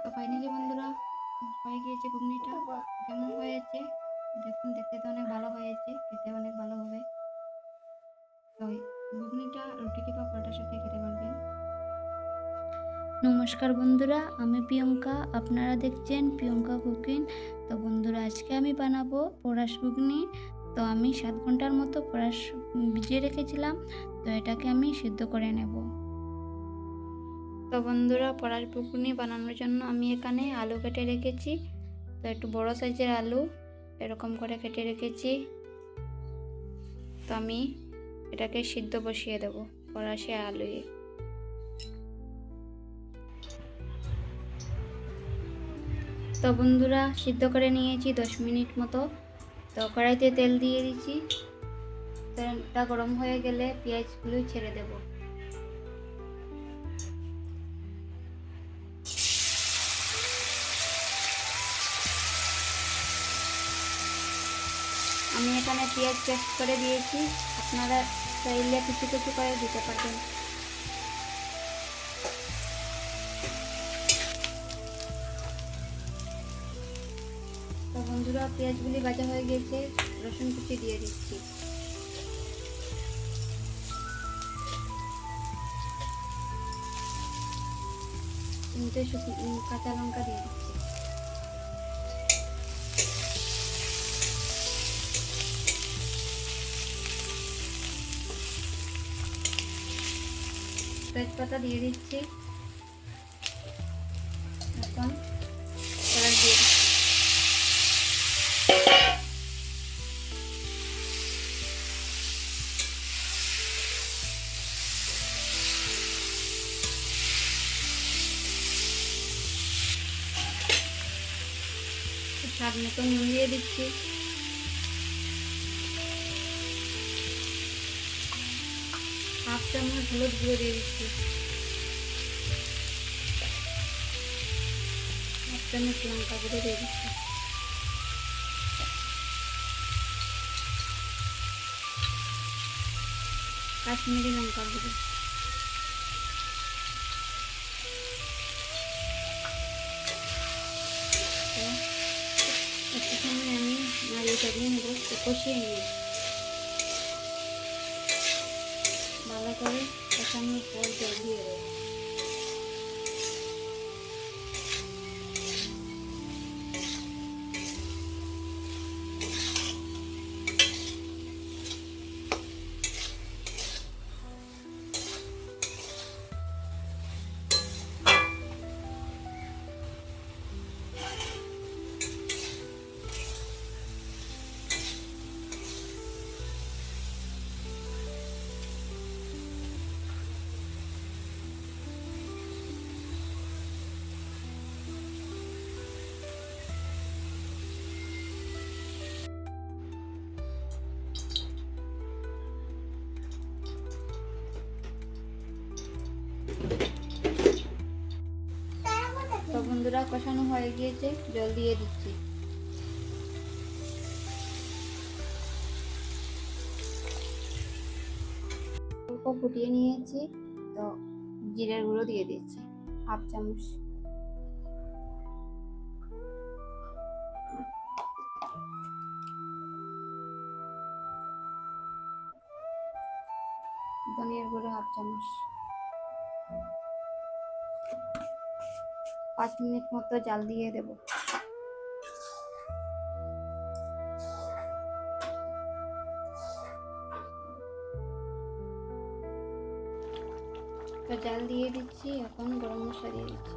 তো ফাইনালি বন্ধুরা হয়ে গিয়েছে ঘুগনিটা। কেমন হয়েছে দেখুন, দেখতে তো অনেক ভালো হয়েছে, খেতে অনেক ভালো হবে। তো ঘুগনিটা রুটি কিংবা পরোটার সাথে খেতে পারবেন। নমস্কার বন্ধুরা, আমি প্রিয়ঙ্কা, আপনারা দেখছেন প্রিয়ঙ্কা কুকিং। তো বন্ধুরা, আজকে আমি বানাবো পলাশ ঘুগনি। তো আমি 7 ঘন্টার মতো পলাশ ভিজিয়ে রেখেছিলাম, তো এটাকে আমি সিদ্ধ করে নেব। তো বন্ধুরা, পলাশ ঘুগনি বানানোর জন্য আমি এখানে আলু কেটে রেখেছি। তো একটু বড় সাইজের আলু এরকম করে কেটে রেখেছি। তো আমি এটাকে সিদ্ধ বসিয়ে দেব পলাশে আলুয়ে। তো বন্ধুরা, সিদ্ধ করে নিয়েছি 10 মিনিট মতো। তো কড়াইতে তেল দিয়ে দিচ্ছি। তেলটা গরম হয়ে গেলে পেঁয়াজগুলো ছেড়ে দেব। আমি এখানে পেঁয়াজ পেস্ট করে দিয়েছি, আপনারা চাইলে কিছু কিছু করে দিতে পারবেন। তো বন্ধুরা, পেঁয়াজগুলি ভাজা হয়ে গেছে, রসুন কুচি দিয়ে দিচ্ছি। তিনটে কাঁচা লঙ্কা দিয়ে দিচ্ছি। তেজপাতা দিয়ে দিচ্ছি। এখন কড়াই দিয়ে দিচ্ছি। স্বাদ মতো নুন দিয়ে দিচ্ছি। হাফ চামচ হলুদ গুঁড়ো দিয়ে দিচ্ছি। হাফ চামচ লঙ্কা গুঁড়ো দিয়ে দিচ্ছি। কাশ্মীরি লঙ্কা গুঁড়ো। একটু সময় আমি নাড়িয়ে চাড়িয়ে নেব, কষিয়ে নিয়ে ভালো করে কষানোর পর জল দিয়ে দেবো। তো বন্ধুরা, কষানো হয়ে গিয়েছে, জল দিয়ে দিচ্ছি। অল্প ফুটিয়ে নিয়েছি, তো জিরের গুঁড়ো দিয়ে দিচ্ছি হাফ চামচ। ধনিয়ার গুঁড়ো হাফ চামচ। 5 মিনিট মতো জাল দিয়ে দেব। তো জাল দিয়ে দিচ্ছি, এখন গরম মশলা দিয়ে দিচ্ছি।